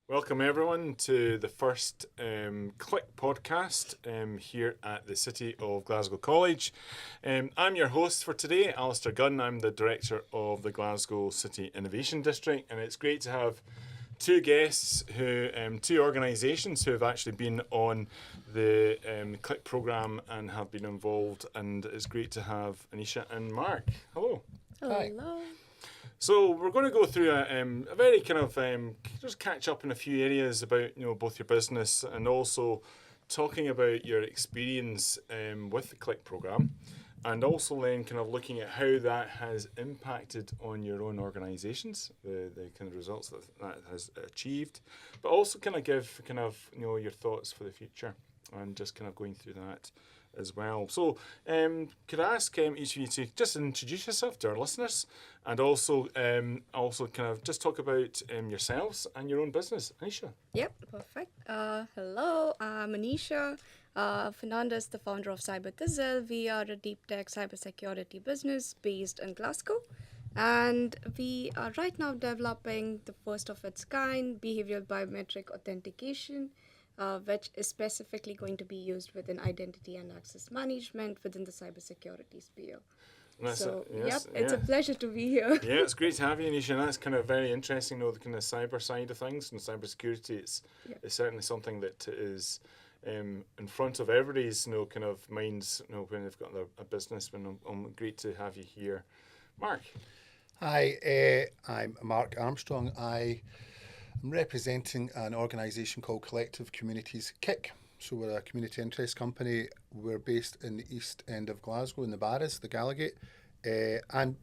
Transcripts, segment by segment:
Welcome everyone to the first CLIC podcast here at the City of Glasgow College. I'm your host for today, Alasdair Gunn. I'm the Director of the Glasgow City Innovation District, and it's great to have two guests two organisations who have actually been on the CLIC programme and have been involved, and it's great to have Anisha and Mark. Hello. Hi. Hello. So we're going to go through a very kind of just catch up in a few areas about both your business and also talking about your experience with the CLIC programme, and also then kind of looking at how that has impacted on your own organisations, the kind of results that has achieved, but also kind of give your thoughts for the future and just kind of going through that as well. So could I ask each of you to just introduce yourself to our listeners, and also kind of just talk about yourselves and your own business. Anisha. Yep, perfect. Hello, I'm Anisha. Fernandes, the founder of Cybersecurity. We are a deep tech cybersecurity business based in Glasgow. And we are right now developing the first of its kind behavioral biometric authentication, which is specifically going to be used within identity and access management within the cybersecurity sphere. It's a pleasure to be here. Yeah, it's great to have you, Anisha. And that's kind of very interesting, the kind of cyber side of things and cybersecurity. It's certainly something that is in front of everybody's kind of minds when they've got a business. Great to have you here, Mark. Hi, I'm Mark Armstrong. I'm representing an organisation called Collective Communities CIC. So we're a community interest company. We're based in the east end of Glasgow in the Barras, the Gallowgate. And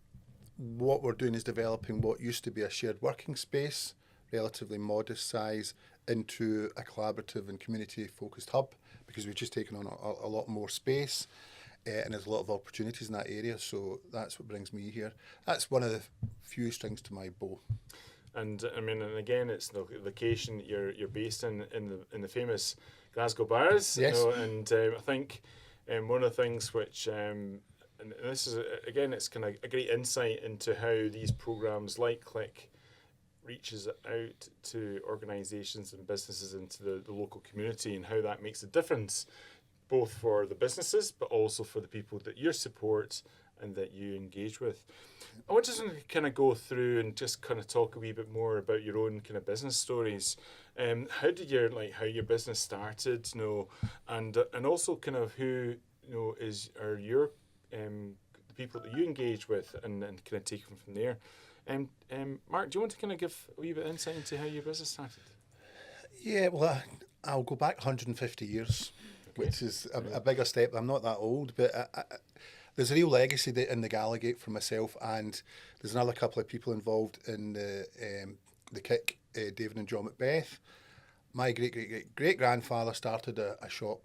what we're doing is developing what used to be a shared working space, relatively modest size, into a collaborative and community-focused hub, because we've just taken on a lot more space. And there's a lot of opportunities in that area, so that's what brings me here. That's one of the few strings to my bow. And I mean, and again, it's the location you're based in the famous Glasgow Barras. Yes. And I think one of the things which and this is again, it's kind of a great insight into how these programs like CLIC reaches out to organisations and businesses into the local community, and how that makes a difference, both for the businesses but also for the people that you support and that you engage with. I want to kind of go through and just kind of talk a wee bit more about your own kind of business stories. How did how your business started, and also kind of who are your the people that you engage with, and kind of take them from there. Mark, do you want to kind of give a wee bit of insight into how your business started? Yeah, well, I'll go back 150 years, which is a bigger step. I'm not that old, but there's a real legacy in the Gallowgate for myself, and there's another couple of people involved in the CIC, David and John Macbeth. My great-grandfather started a shop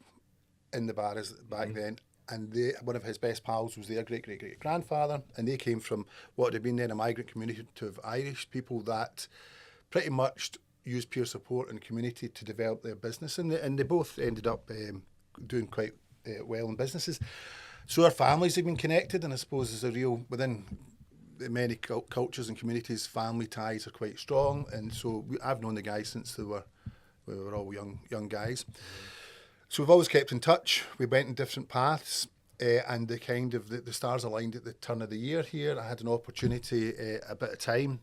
in the Barras back then, and one of his best pals was their great-great-great-grandfather, and they came from what had been then a migrant community of Irish people that pretty much used peer support and community to develop their business, and they both ended up doing quite well in businesses. So our families have been connected, and I suppose there's a real, within many cultures and communities, family ties are quite strong, and so I've known the guys since we were all young guys. So we've always kept in touch. We went in different paths, and the stars aligned at the turn of the year here. I had an opportunity, a bit of time,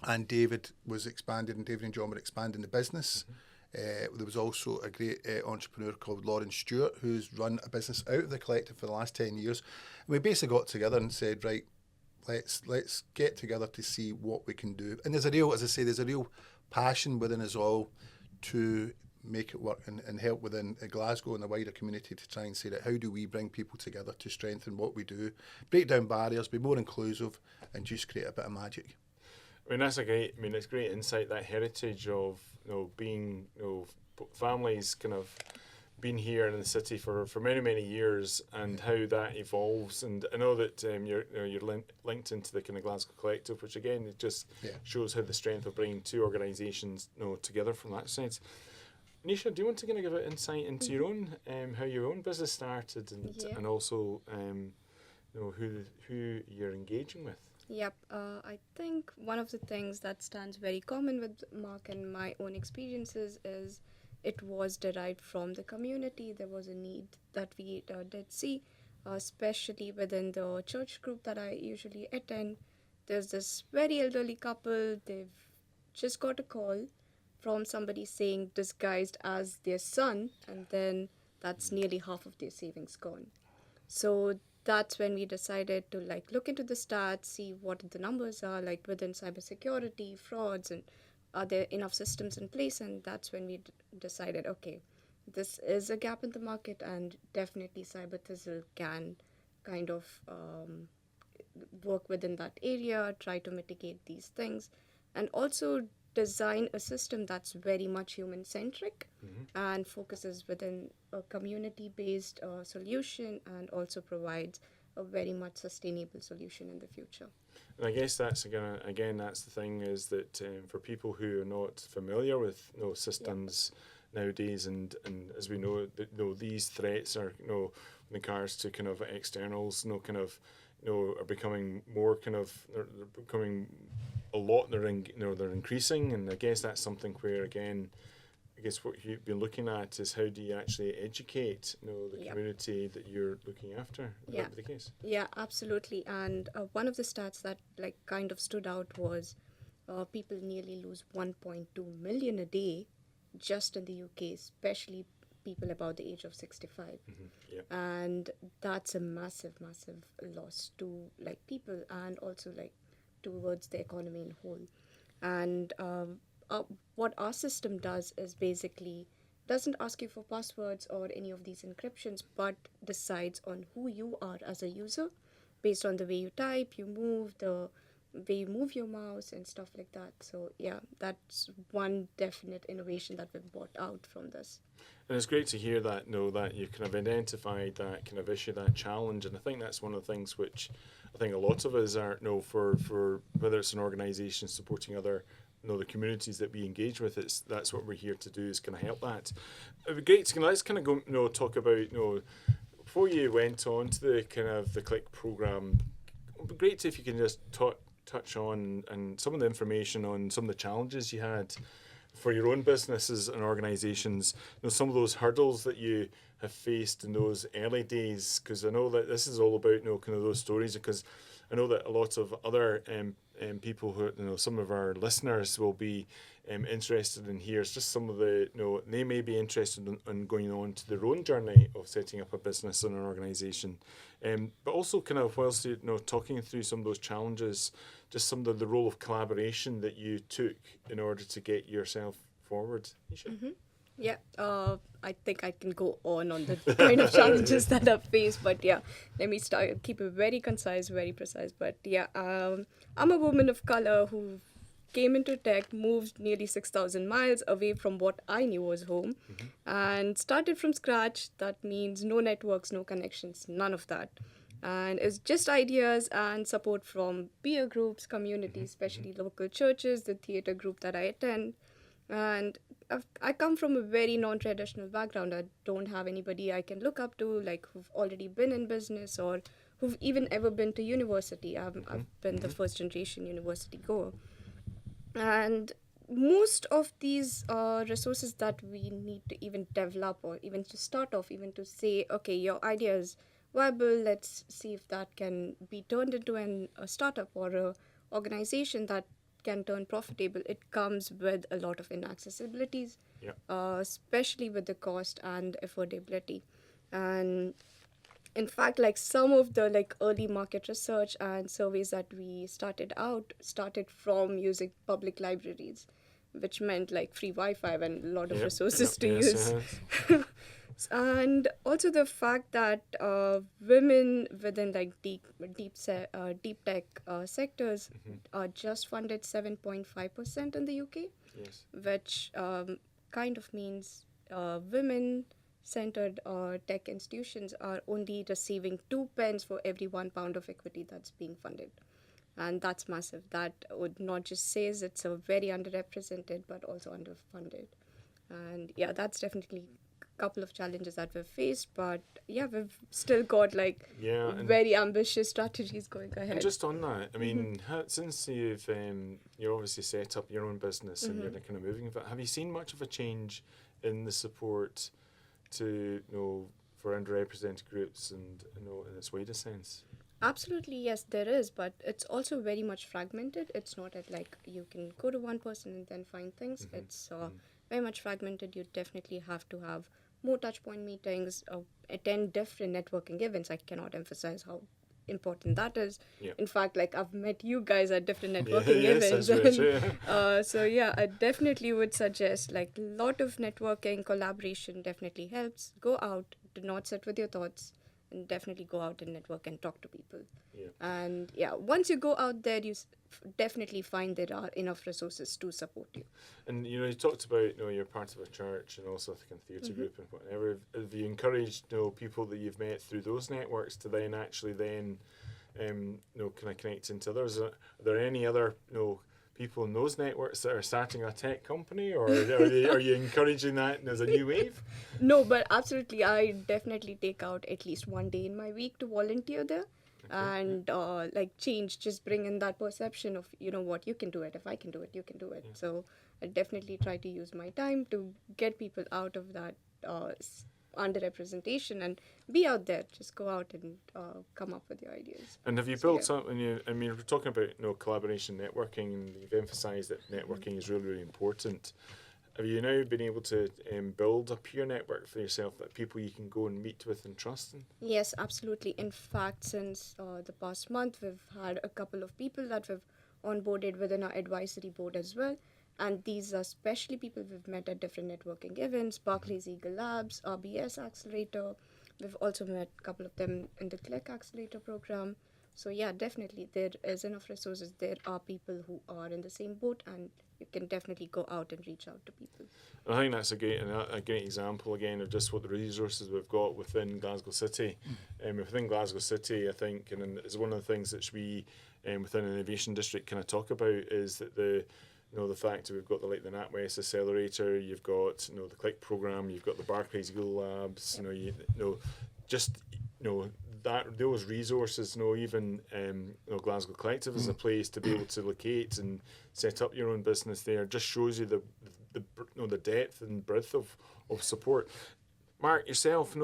and David and John were expanding the business. There was also a great entrepreneur called Lauren Stewart, who's run a business out of the collective for the last 10 years. And we basically got together and said, right, let's get together to see what we can do. And there's a real passion within us all to make it work and help within Glasgow and the wider community to try and say that how do we bring people together to strengthen what we do, break down barriers, be more inclusive, and just create a bit of magic. I mean, it's great insight, that heritage of being families kind of been here in the city for many years, and how that evolves. And I know that you're linked into the kind of Glasgow Collective, which again it just shows how the strength of bringing two organisations together from that sense. Anisha, do you want to kind of give an insight into your own how your own business started, and also who you're engaging with. Yep, I think one of the things that stands very common with Mark and my own experiences is it was derived from the community. There was a need that we did see, especially within the church group that I usually attend. There's this very elderly couple, they've just got a call from somebody saying disguised as their son, and then that's nearly half of their savings gone. So that's when we decided to like look into the stats, see what the numbers are like within cybersecurity, frauds, and are there enough systems in place? And that's when we decided, okay, this is a gap in the market, and definitely CyberThizzle can kind of work within that area, try to mitigate these things, and also design a system that's very much human centric and focuses within a community based solution, and also provides a very much sustainable solution in the future. And I guess that's again that's the thing, is that for people who are not familiar with systems nowadays, and as we know, these threats are in regards to kind of externals, are becoming more they're becoming a lot. They're increasing, and I guess that's something where again, I guess what you've been looking at is how do you actually educate the community that you're looking after. Would that be the case? Yeah, absolutely. And one of the stats that like kind of stood out was people nearly lose 1.2 million a day just in the UK, especially people about the age of 65. And that's a massive loss to like people, and also like towards the economy in whole. And what our system does is basically doesn't ask you for passwords or any of these encryptions, but decides on who you are as a user based on the way you type, you move, the way you move your mouse and stuff like that. So yeah, that's one definite innovation that we've brought out from this. And it's great to hear that, that you kind of identified that kind of issue, that challenge. And I think that's one of the things which I think a lot of us are, for whether it's an organisation supporting other, the communities that we engage with, that's what we're here to do, is kind of help that. It'd be great to let's kind of go, talk about, before you went on to the kind of the CLIC programme, it'd be great if you can just touch on and some of the information on some of the challenges you had for your own businesses and organisations, some of those hurdles that you have faced in those early days, because I know that this is all about kind of those stories, because I know that a lot of other people who some of our listeners will be interested in here. It's just some of the they may be interested in going on to their own journey of setting up a business and an organisation, but also kind of whilst talking through some of those challenges, just some of the role of collaboration that you took in order to get yourself forward. Anisha? Yeah, I think I can go on the kind of challenges that I've faced, but yeah, let me keep it very concise, very precise. But yeah, I'm a woman of color who came into tech, moved nearly 6,000 miles away from what I knew was home, and started from scratch. That means no networks, no connections, none of that. And it's just ideas and support from peer groups, communities, especially local churches, the theater group that I attend. And I come from a very non-traditional background. I don't have anybody I can look up to, like who've already been in business or who've even ever been to university. I've been the first generation university goer. And most of these resources that we need to even develop, or even to start off, even to say, okay, your idea is viable, let's see if that can be turned into a startup or a organization that can turn profitable, it comes with a lot of inaccessibilities, especially with the cost and affordability. And in fact, like some of the early market research and surveys that we started from using public libraries, which meant like free Wi-Fi and a lot of resources to use. And also the fact that women within deep tech sectors are just funded 7.5% in the UK, which kind of means women-centered tech institutions are only receiving 2 pence for every £1 of equity that's being funded. And that's massive. That would not just says it's a very underrepresented, but also underfunded. And yeah, that's definitely couple of challenges that we've faced, but yeah, we've still got like Yeah, and very ambitious strategies going And ahead. just on that, I mean, since you're obviously set up your own business and you're kind of moving, but have you seen much of a change in the support to for underrepresented groups and in its wider sense? Absolutely, yes, there is, but it's also very much fragmented. It's not at like you can go to one person and then find things. It's very much fragmented. You definitely have to have more touch point meetings, attend different networking events. I cannot emphasize how important that is. Yeah. In fact, like I've met you guys at different networking yes, events. that's And, right. so yeah, I definitely would suggest like a lot of networking, collaboration definitely helps. Go out, do not sit with your thoughts, and definitely go out and network and talk to people. Yeah. And yeah, once you go out there, you definitely find there are enough resources to support you. And you talked about you're part of a church and also a theatre group and whatever. Have you encouraged people that you've met through those networks to then actually kind of connect into others? Are there any other people in those networks that are starting a tech company, or are you encouraging that as a new wave? No, but absolutely, I definitely take out at least one day in my week to volunteer there. And like change, just bring in that perception of what you can do it. If I can do it, you can do it. So I definitely try to use my time to get people out of that underrepresentation and be out there. Just go out and come up with your ideas. And have you So, built yeah. something? I mean, we're talking about collaboration, networking, and you've emphasised that networking is really, really important. Have you now been able to build a peer network for yourself, that people you can go and meet with and trust in? Yes, absolutely. In fact, since the past month, we've had a couple of people that we've onboarded within our advisory board as well. And these are especially people we've met at different networking events, Barclays Eagle Labs, RBS Accelerator. We've also met a couple of them in the CLIC Accelerator Programme. So yeah, definitely there is enough resources. There are people who are in the same boat, and you can definitely go out and reach out to people. I think that's a great example again of just what the resources we've got within Glasgow City. Within Glasgow City, I think, and it's one of the things that we within Innovation District kind of talk about, is that the fact that we've got the NatWest Accelerator, you've got the CLIC programme, you've got the Barclays Eagle Labs, that those resources, even Glasgow Collective is a place to be able to locate and set up your own business there. Just shows you the depth and breadth of support. Mark, yourself,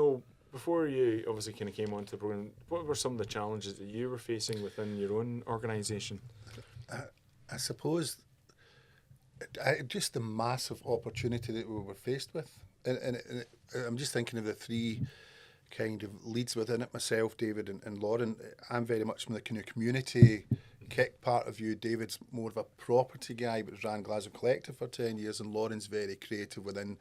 before you obviously kind of came onto the programme, what were some of the challenges that you were facing within your own organisation? I suppose just the massive opportunity that we were faced with. And I'm just thinking of the three kind of leads within it, myself, David and Lauren. I'm very much from the kind of community kick part of you. David's more of a property guy, but ran Glasgow Collective for 10 years, and Lauren's very creative within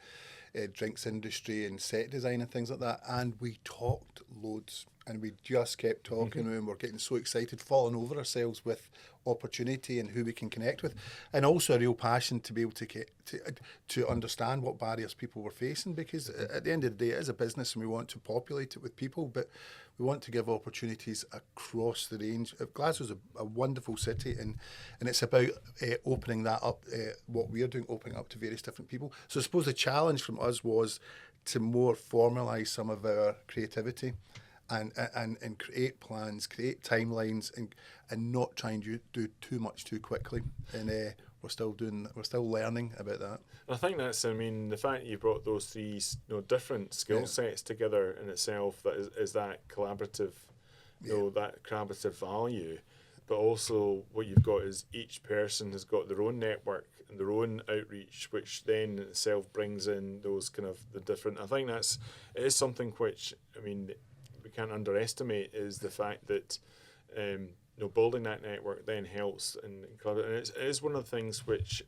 drinks industry and set design and things like that. And we talked loads, and we just kept talking, and we're getting so excited, falling over ourselves with opportunity and who we can connect with, and also a real passion to be able to get to understand what barriers people were facing, because at the end of the day it is a business and we want to populate it with people, but we want to give opportunities across the range. Glasgow's a wonderful city, and it's about opening that up, what we're doing, opening up to various different people. So I suppose the challenge from us was to more formalise some of our creativity and create plans, create timelines, and not try and do too much too quickly. And we're still learning about that. I think that's, the fact that you brought those three different skill sets together in itself, that is that collaborative, that collaborative value. But also what you've got is each person has got their own network and their own outreach, which then in itself brings in those kind of the different. I think it is something which, we can't underestimate, is the fact that building that network then helps, and it is one of the things which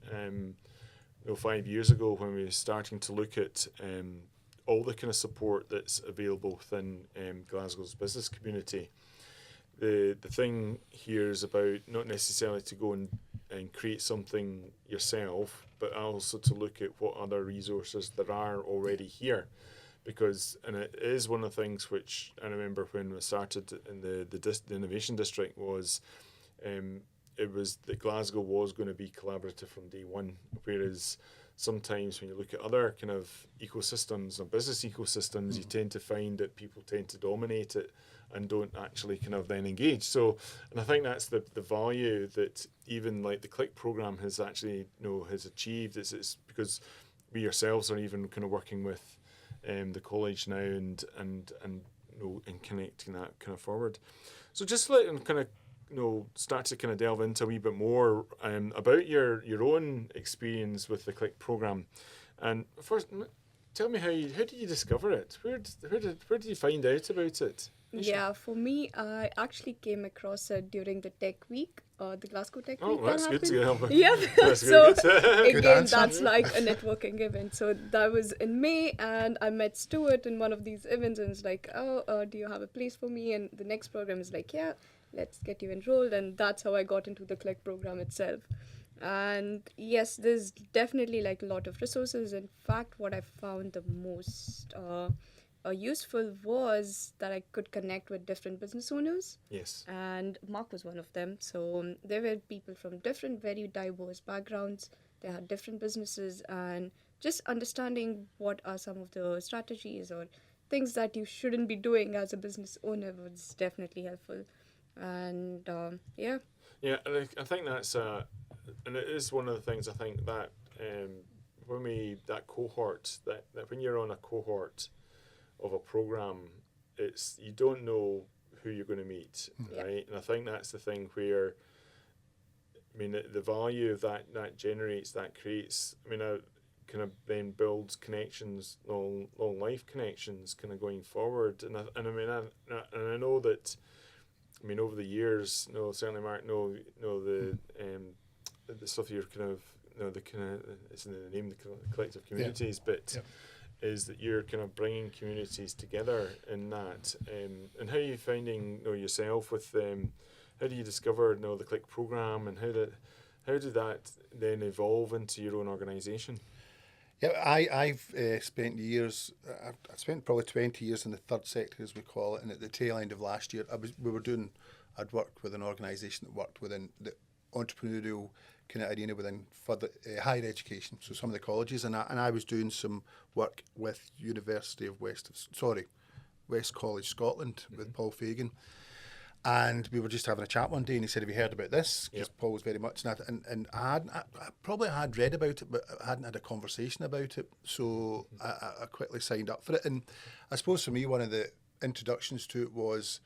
5 years ago, when we were starting to look at all the kind of support that's available within Glasgow's business community, the thing here is about not necessarily to go and create something yourself, but also to look at what other resources there are already here. Because, and it is one of the things which I remember when we started in the Innovation District, was it was that Glasgow was going to be collaborative from day one, whereas sometimes when you look at other kind of ecosystems or business ecosystems, you tend to find that people tend to dominate it and don't actually kind of then engage. So, and I think that's the value that even like the CLIC program has actually, has achieved. It's because we ourselves are even kind of working with the college now and connecting that kind of forward. So just let them kind of start to kind of delve into a wee bit more about your own experience with the CLIC program. And first, tell me how did you discover it? Where did you find out about it? Yeah, for me, I actually came across it during the Tech Week, the Glasgow Tech Oh, Week. that's good to happened. have. Yeah, That's so good. Good again, answer. that's like a networking event. So that was in May, and I met Stuart in one of these events, and it's like, do you have a place for me? And the next program is like, yeah, let's get you enrolled, and that's how I got into the CLIC program itself. And yes, there's definitely like a lot of resources. In fact, what I found the most useful was that I could connect with different business owners, Yes. and Mark was one of them. So there were people from different, very diverse backgrounds. They had different businesses, and just understanding what are some of the strategies or things that you shouldn't be doing as a business owner was definitely helpful. And yeah. Yeah, and I think that's and it is one of the things I think that that cohort that when you're on a cohort of a program, it's you don't know who you're going to meet, right? And I think that's the thing where, I mean, the value of that generates, that creates, I mean, kind of then builds connections, long life connections, kind of going forward. And I mean, I know that, I mean, over the years, certainly Mark, the stuff you're kind of, the kind of, it's in the name, the collective communities, but is that you're kind of bringing communities together in that. And how are you finding yourself with how do you discover the CLIC program, and how did that then evolve into your own organisation? Yeah, I've spent years. I spent probably 20 years in the third sector, as we call it. And at the tail end of last year, I'd worked with an organisation that worked within the entrepreneurial kind of arena within further higher education. So some of the colleges, and I was doing some work with University of West College Scotland with Paul Fagan. And we were just having a chat one day, and he said, "Have you heard about this?" Because Paul was very much in that, and I probably had read about it, but I hadn't had a conversation about it. So I quickly signed up for it. And I suppose for me, one of the introductions to it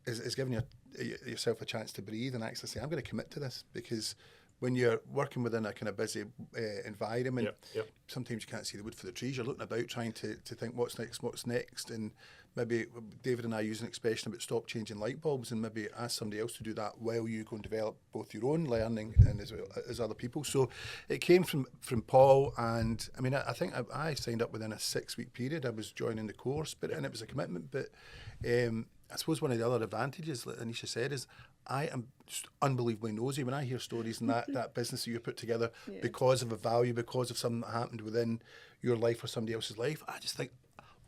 is giving yourself a chance to breathe and actually say, "I'm going to commit to this," because when you're working within a kind of busy environment, sometimes you can't see the wood for the trees. You're looking about trying to think what's next, and maybe David and I use an expression about stop changing light bulbs, and maybe ask somebody else to do that while you go and develop both your own learning and as well as other people. So it came from Paul, and I mean, I think I signed up within a 6-week period. I was joining the course, and it was a commitment. But I suppose one of the other advantages, like Anisha said, is I am just unbelievably nosy when I hear stories in that business that you put together because of a value, because of something that happened within your life or somebody else's life. I just think,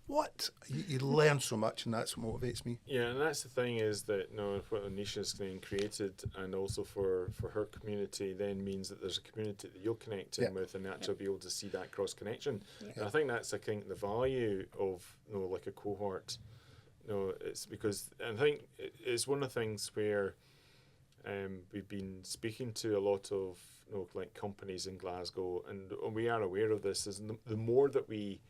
what? You learn so much, and that's what motivates me. Yeah, and that's the thing is that what Anisha's then created, and also for her community, then means that there's a community that you'll connect in with, and actually be able to see that cross connection. And I think that's the value of like a cohort. It's because, and I think it's one of the things where we've been speaking to a lot of like companies in Glasgow, and we are aware of this. Is the more that we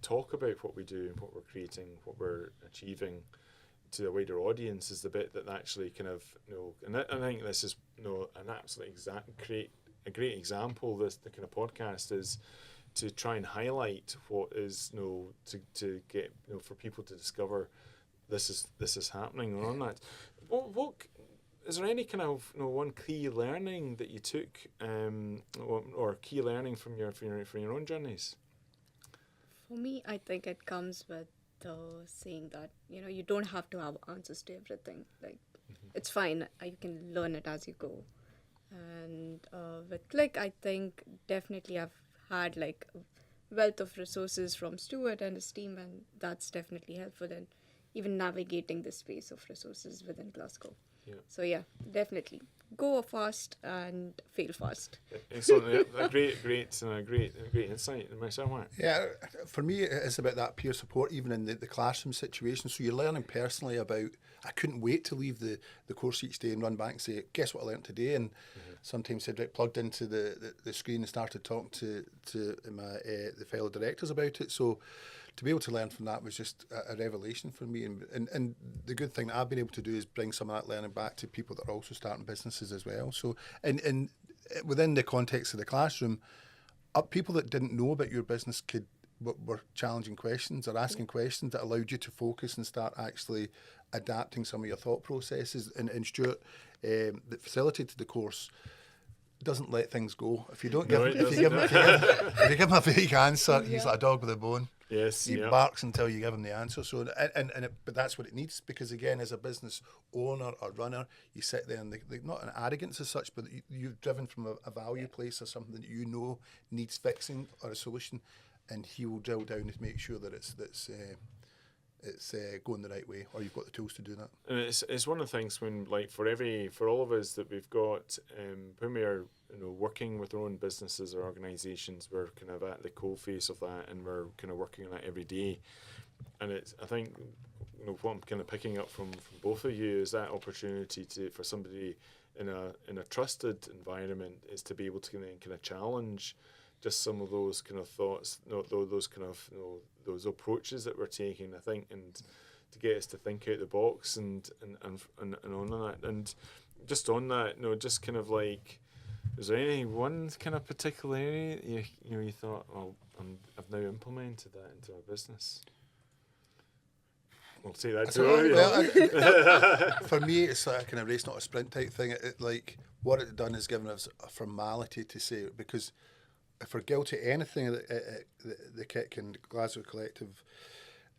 talk about what we do and what we're creating, what we're achieving to a wider audience, is the bit that actually kind of and I think this is an absolute a great example. The kind of podcast is to try and highlight what is to get for people to discover this is happening on that. What is there any kind of one key learning that you took or key learning from your own journeys? For me, I think it comes with saying that you don't have to have answers to everything. Like it's fine. You can learn it as you go. And with CLIC, I think definitely I've had like a wealth of resources from Stuart and his team, and that's definitely helpful in even navigating the space of resources within Glasgow. Yeah. So yeah, definitely go fast and fail fast. Excellent. A great insight. Myself, Mark. Yeah, for me, it's about that peer support, even in the classroom situation. So you're learning personally about, I couldn't wait to leave the course each day and run back and say, guess what I learned today? And sometimes Cedric plugged into the screen and started talking to my the fellow directors about it. So to be able to learn from that was just a revelation for me. And the good thing that I've been able to do is bring some of that learning back to people that are also starting businesses as well. So and within the context of the classroom, people that didn't know about your business were challenging questions or asking questions that allowed you to focus and start actually adapting some of your thought processes. And Stuart, that facilitated the course, doesn't let things go. If you don't give him, if you give him a vague answer, he's like a dog with a bone. Yes, He barks until you give him the answer. So but that's what it needs, because again, as a business owner or runner, you sit there and not an arrogance as such, but you've driven from a value place or something that you know needs fixing or a solution, and he will drill down to make sure that it's going the right way, or you've got the tools to do that. And it's one of the things when, like, for all of us that we've got, when we are working with our own businesses or organisations, we're kind of at the coalface of that, and we're kind of working on that every day. And I think what I'm kind of picking up from both of you is that opportunity for somebody in a trusted environment is to be able to kind of challenge just some of those kind of thoughts, those kind of those approaches that we're taking, I think, and to get us to think out the box and on that. And just on that, just kind of like, is there any one kind of particular area you thought, well, I've now implemented that into my business? We'll say that too. For me, it's like a kind of race, not a sprint type thing. Like what it's done is given us a formality to say, because if we're guilty of anything, the CLIC and Glasgow Collective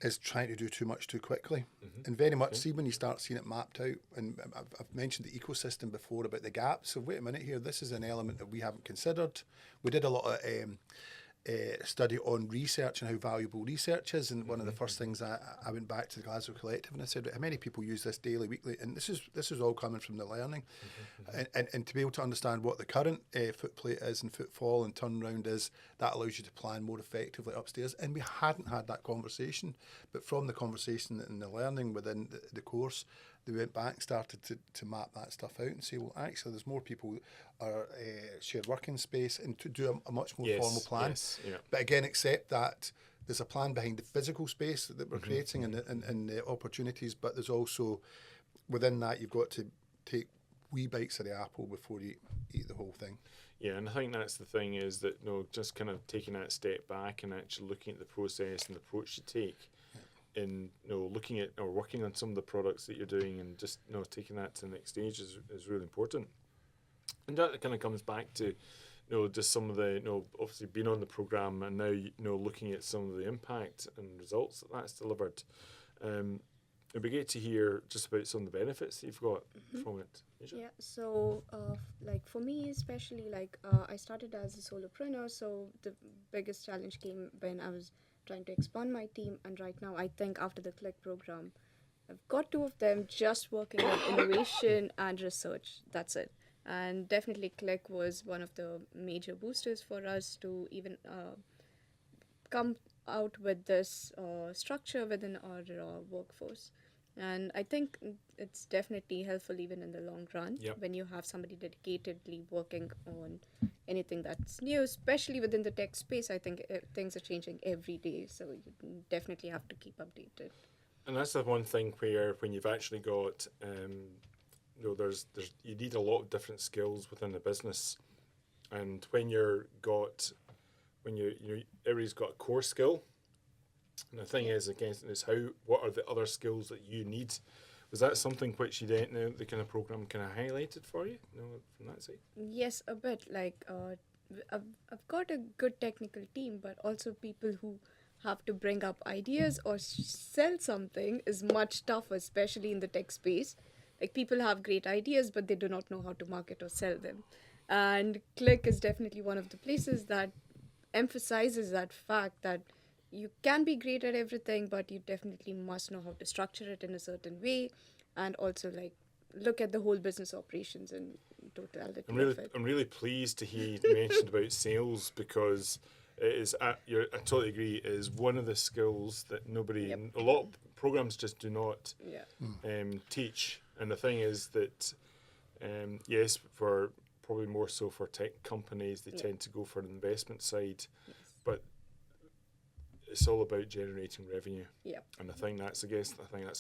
is trying to do too much too quickly. And very much, see when you start seeing it mapped out, and I've mentioned the ecosystem before about the gaps. So wait a minute here, this is an element that we haven't considered. We did a lot of study on research and how valuable research is, and one of the first things I went back to the Glasgow Collective and I said, how many people use this daily, weekly? And this is all coming from the learning. And to be able to understand what the current footplate is and footfall and turnaround is, that allows you to plan more effectively upstairs. And we hadn't had that conversation, but from the conversation and the learning within the course, they went back and started to map that stuff out and say, well, actually, there's more people are shared working space, and to do a much more formal plan. Yes, yeah. But again, accept that there's a plan behind the physical space that we're creating and the opportunities, but there's also, within that, you've got to take wee bites of the apple before you eat the whole thing. Yeah, and I think that's the thing, is that just kind of taking that step back and actually looking at the process and the approach you take. In looking at or working on some of the products that you're doing, and just taking that to the next stage is really important. And that kind of comes back to just some of the obviously being on the programme, and now looking at some of the impact and results that's delivered. It'd be great to hear just about some of the benefits that you've got from it. Anisha? Yeah, so like for me especially, like I started as a solopreneur, so the biggest challenge came when I was trying to expand my team, and right now I think after the CLIC program, I've got 2 of them just working on innovation and research. That's it. And definitely CLIC was one of the major boosters for us to even come out with this structure within our workforce. And I think it's definitely helpful even in the long run when you have somebody dedicatedly working on anything that's new, especially within the tech space. I think things are changing every day, so you definitely have to keep updated. And that's the one thing where when you've actually got, there's you need a lot of different skills within the business, and when everybody's got a core skill. And the thing is what are the other skills that you need? Was that something which you didn't the kind of program kind of highlighted for you, from that side? Yes, a bit. Like I've got a good technical team, but also people who have to bring up ideas or sell something is much tougher, especially in the tech space. Like people have great ideas, but they do not know how to market or sell them. And CLIC is definitely one of the places that emphasizes that fact that you can be great at everything, but you definitely must know how to structure it in a certain way, and also like look at the whole business operations and totality of it. I'm really pleased to hear you mentioned about sales, because it is. I totally agree. It is one of the skills that Yep. a lot of programs just do not Yeah. teach. And the thing is that, yes, for probably more so for tech companies, they Yeah. tend to go for the investment side, Yes. but it's all about generating revenue. Yeah. And I think that's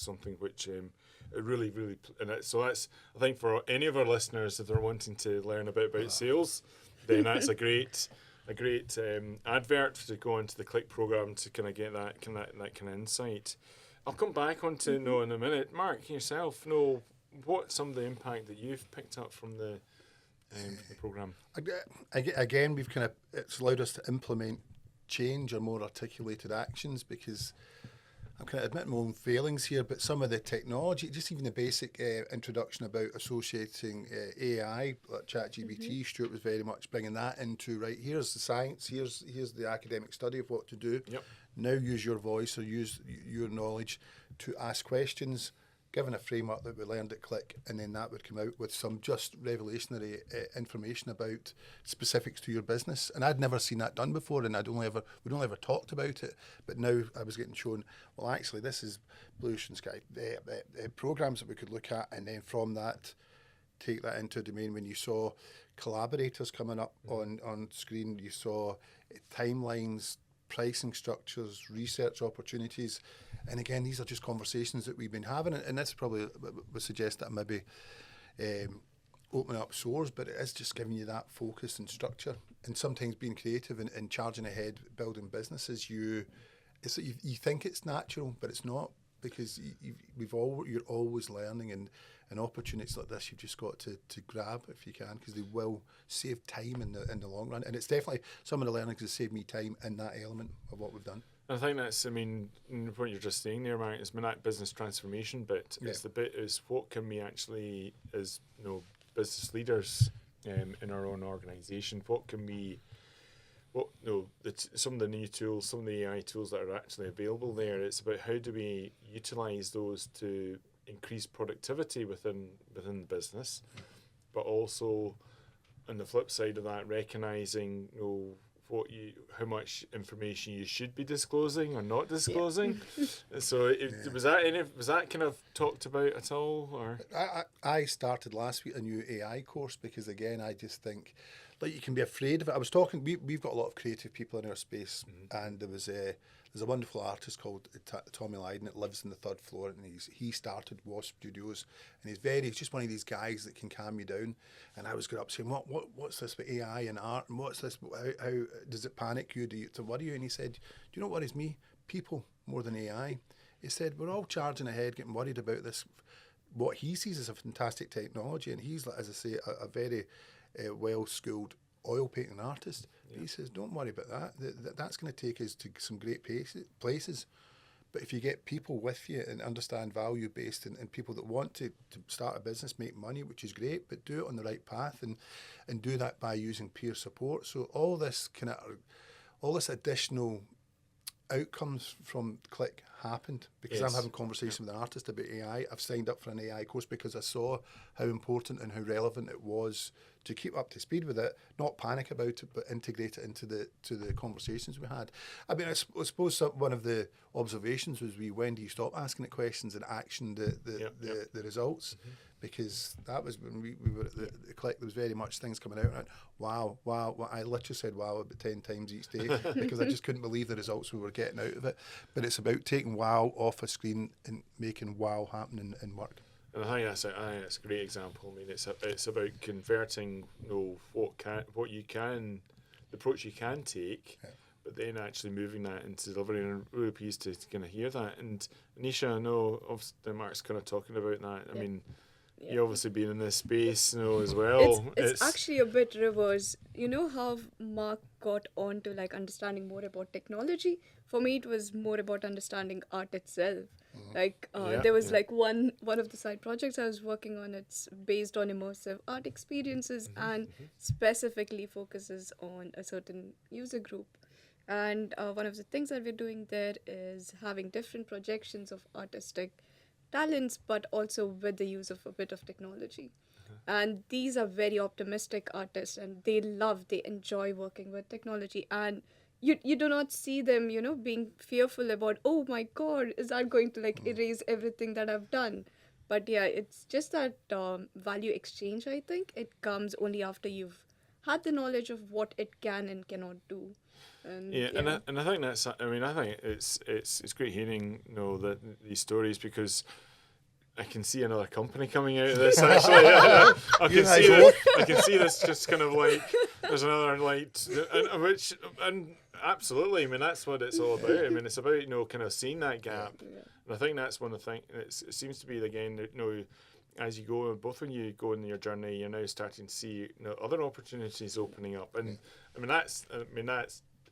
something which it really, and so that's, I think, for any of our listeners, if they're wanting to learn a bit about sales, then that's a great advert to go into the CLIC program to kind of get that kind of insight. I'll come back onto no in a minute. Mark, yourself, know what some of the impact that you've picked up from the program. Again, it's allowed us to implement change or more articulated actions, because I'm kind of admitting my own failings here, but some of the technology, just even the basic introduction about associating AI, like ChatGPT, Stuart was very much bringing that into, right, here's the science, here's the academic study of what to do. Yep. Now use your voice or use your knowledge to ask questions, given a framework that we learned at CLIC, and then that would come out with some just revelationary information about specifics to your business. And I'd never seen that done before, and we'd only ever talked about it. But now I was getting shown, well, actually, this is Blue Ocean Sky programs that we could look at, and then from that, take that into a domain. When you saw collaborators coming up on screen, you saw timelines, pricing structures, research opportunities. And again, these are just conversations that we've been having, and this probably would suggest that maybe opening up source, but it is just giving you that focus and structure. And sometimes being creative and charging ahead, building businesses, you think it's natural, but it's not, because you're always learning, and opportunities like this you've just got to grab if you can, because they will save time in the long run. And it's definitely some of the learnings that saved me time in that element of what we've done. I think that's, what you're just saying there, Mark, is that business transformation bit. Yeah. It's the bit is what can we actually, as business leaders in our own organisation, some of the new tools, some of the AI tools that are actually available there. It's about how do we utilise those to increase productivity within the business, but also on the flip side of that, recognising how much information you should be disclosing or not disclosing. Yeah. So was that kind of talked about at all? Or I started last week a new AI course, because again, I just think you can be afraid of it. I was talking. We've got a lot of creative people in our space, and there's a wonderful artist called Tommy Lydon that lives on the third floor, and he started Wasp Studios, and he's just one of these guys that can calm you down. And I was going up saying, what's this with AI and art, and what's this? How does it panic you? To worry you? And he said, do you know what worries me? People more than AI. He said, we're all charging ahead, getting worried about this. What he sees is a fantastic technology, and he's, as I say, a very well-schooled oil painting artist. Yeah. He says, don't worry about that. That's going to take us to some great places. But if you get people with you and understand value-based, and people that want to start a business, make money, which is great, but do it on the right path, and do that by using peer support. So all this additional outcomes from CLIC happened because I'm having a conversation with an artist about AI. I've signed up for an AI course because I saw how important and how relevant it was to keep up to speed with it, not panic about it, but integrate it into the conversations we had. I mean, I suppose one of the observations was when do you stop asking it questions and action the results? Mm-hmm. Because that was when we were at the CLIC, there was very much things coming out and I went, wow. I literally said wow about 10 times each day because I just couldn't believe the results we were getting out of it. But it's about taking wow off a screen and making wow happen in work. And I think that's a great example. I mean, it's about converting the approach you can take, but then actually moving that into delivery. And I'm really pleased to kind of hear that. And Anisha, I know obviously Mark's kind of talking about that. I mean, you obviously been in this space, as well. It's actually a bit reverse. You know how Mark got on to understanding more about technology? For me, it was more about understanding art itself. Mm-hmm. There was one of the side projects I was working on. It's based on immersive art experiences and specifically focuses on a certain user group. And one of the things that we're doing there is having different projections of artistic talents, but also with the use of a bit of technology. And these are very optimistic artists, and they enjoy working with technology. And you do not see them, being fearful about, oh my God, is that going to like erase everything that I've done? But yeah, it's just that value exchange, I think. It comes only after you've had the knowledge of what it can and cannot do. And Yeah, and I think that's. I mean, I think it's great hearing that these stories, because I can see another company coming out of this. Actually, I can see this just kind of like there's another and absolutely. I mean, that's what it's all about. I mean, it's about kind of seeing that gap, and I think that's one of the things. It seems to be again as you go, both when you go in your journey, you're now starting to see other opportunities opening up, and I mean that's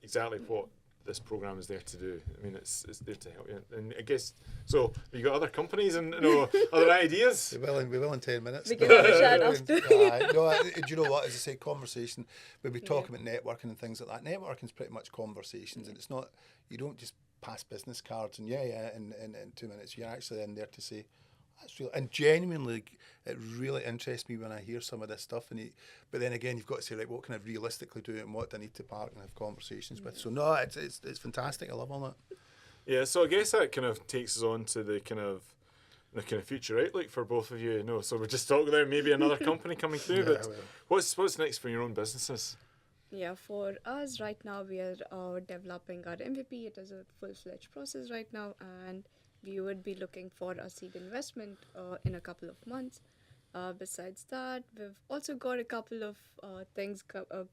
exactly what this program is there to do. I mean, it's there to help you. And I guess so. You got other companies and other ideas. We will in 10 minutes. We can have a chat after. Do you know what? As I say, conversation. When we talk about networking and things like that, networking is pretty much conversations, and it's not. You don't just pass business cards and in 2 minutes. You're actually in there to say. That's real, and genuinely, it really interests me when I hear some of this stuff. But then again, you've got to say, right, what can I realistically do, and what do I need to park and have conversations with? So no, it's fantastic. I love all that. Yeah, so I guess that kind of takes us on to the kind of future outlook for both of you. So we're just talking about maybe another company coming through. But what's next for your own businesses? Yeah, for us right now, we are developing our MVP. It is a full-fledged process right now, and we would be looking for a seed investment in a couple of months. Besides that, we've also got a couple of things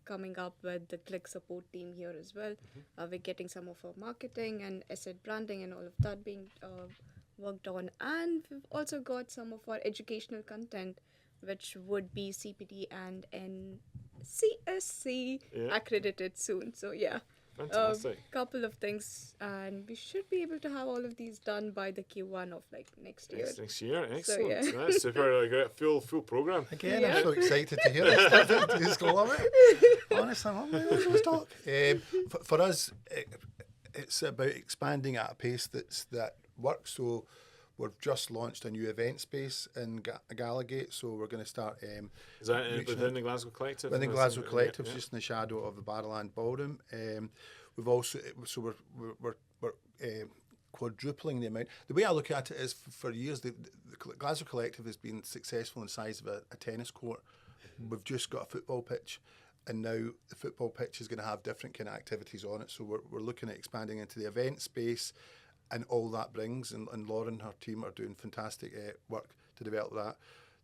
coming up with the CLIC support team here as well. We're getting some of our marketing and asset branding and all of that being worked on. And we've also got some of our educational content, which would be CPD and NCSC accredited soon. So yeah. Fantastic. Couple of things, and we should be able to have all of these done by the Q1 of like next year. Next year, excellent. So, yeah. That's super. Like a full program. Again, I'm so excited to hear this stuff. Just love it. Honestly, let's talk. For us, it's about expanding at a pace that works. So we've just launched a new event space in Gallagate, so we're going to start. Is that within the Glasgow Collective? Within the Glasgow Collective, just in the shadow of the Barrowland Ballroom. We've also we're quadrupling the amount. The way I look at it is, for years the Glasgow Collective has been successful in the size of a tennis court. We've just got a football pitch, and now the football pitch is going to have different kind of activities on it. So we're looking at expanding into the event space. And all that brings, and Lauren and her team are doing fantastic work to develop that.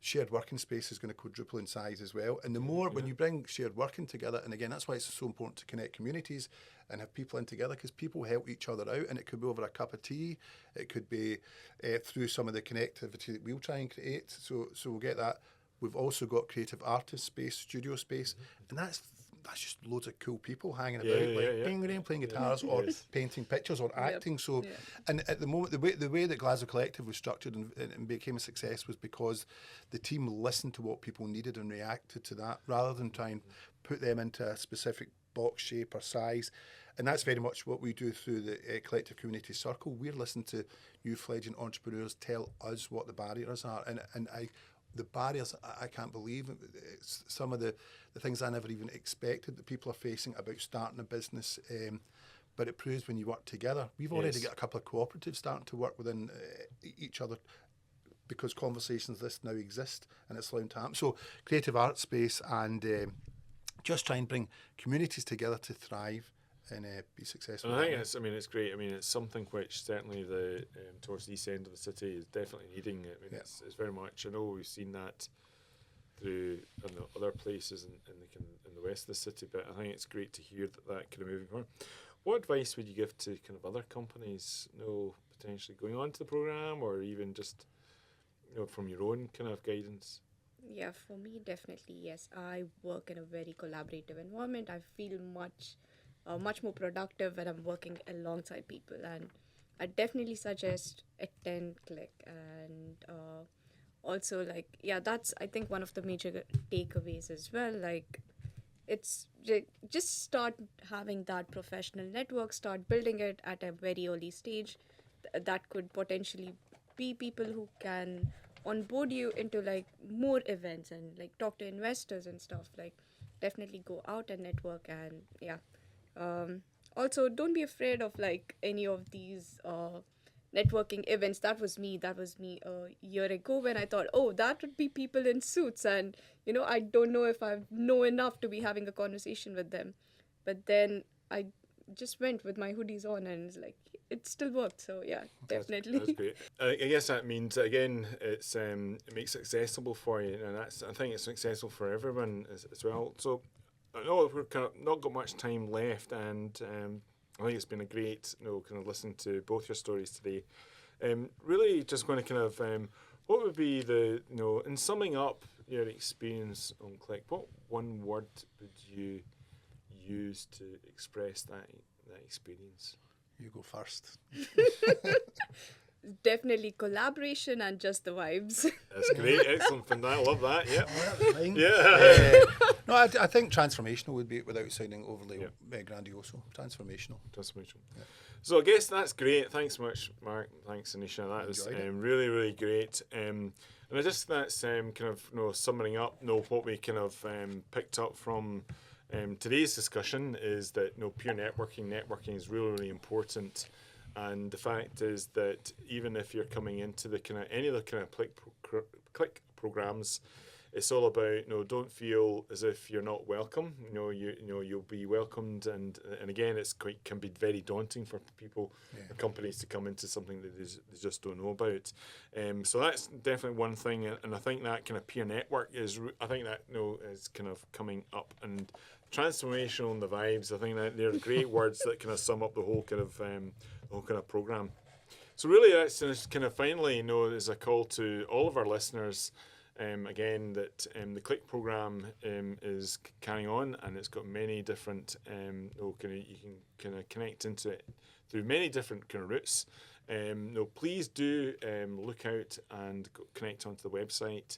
Shared working space is going to quadruple in size as well. And the more, when you bring shared working together, and again, that's why it's so important to connect communities and have people in together, because people help each other out, and it could be over a cup of tea, it could be through some of the connectivity that we'll try and create. So we'll get that. We've also got creative artist space, studio space, and that's just loads of cool people hanging about, playing guitars or painting pictures or acting. So, and at the moment, the way that Glasgow Collective was structured and became a success was because the team listened to what people needed and reacted to that, rather than try and put them into a specific box shape or size. And that's very much what we do through the Collective Community Circle. We're listening to new fledgling entrepreneurs tell us what the barriers are, and the barriers, I can't believe. It's some of the things I never even expected that people are facing about starting a business. But it proves when you work together. We've already got a couple of cooperatives starting to work within each other, because conversations like this now exist, and it's allowing to happen. So creative art space, and just try and bring communities together to thrive and be successful. And I think it's great. I mean, it's something which certainly the towards the east end of the city is definitely needing. I mean, it's very much. I know we've seen that through other places in the west of the city, but I think it's great to hear that kind of moving forward. What advice would you give to kind of other companies, potentially going on to the program, or even just from your own kind of guidance? Yeah, for me, definitely yes. I work in a very collaborative environment. I feel much more productive when I'm working alongside people, and I definitely suggest attend CLIC. And also, that's I think one of the major takeaways as well. Like, just start having that professional network, start building it at a very early stage. That could potentially be people who can onboard you into like more events and like talk to investors and stuff. Like definitely go out and network, and yeah. um, Also, don't be afraid of like any of these networking events. That was me a year ago when I thought, oh, that would be people in suits, and I don't know if I know enough to be having a conversation with them. But then I just went with my hoodies on, and it's like it still worked. So yeah, definitely. That's great. I guess that means again, it makes it accessible for you, and I think it's accessible for everyone as well. So I know we're kind of not got much time left, and I think it's been a great, kind of listening to both your stories today. Really, just going to kind of, what would be in summing up your experience on CLIC, what one word would you use to express that experience? You go first. Definitely collaboration and just the vibes. That's great, excellent, Fernandes. I love that. Yeah, Fine. yeah. No, I think transformational would be, without sounding overly grandiose, transformational. Transformational. Yeah. So I guess that's great. Thanks so much, Mark. Thanks, Anisha. That was really, really great. And I just that's kind of summing up. What we kind of picked up from today's discussion is that pure networking is really, really important. And the fact is that even if you're coming into the kind of any of the kind of CLIC programs, it's all about don't feel as if you're not welcome. You'll be welcomed, and again, can be very daunting for people, or companies, to come into something that they just don't know about. So that's definitely one thing, and I think that kind of peer network is is kind of coming up, and transformational and the vibes. I think that they're great words that kind of sum up the whole kind of program. So really, that's just kind of finally, as a call to all of our listeners. Again, that the CLIC program is carrying on, and it's got many different. You can kind of connect into it through many different kind of routes. Please do look out and connect onto the website.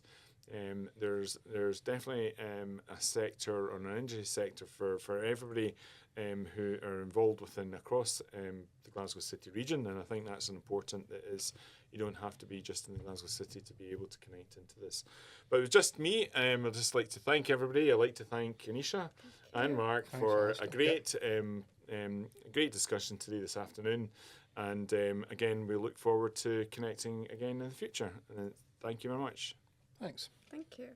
There's definitely a sector, or an industry sector for everybody who are involved across the Glasgow City region, and I think that's important. That is, you don't have to be just in the Glasgow City to be able to connect into this. But it was just me. I'd just like to thank everybody. I'd like to thank Anisha and Mark for a great great discussion today this afternoon. And again, we look forward to connecting again in the future. Thank you very much. Thanks. Thank you.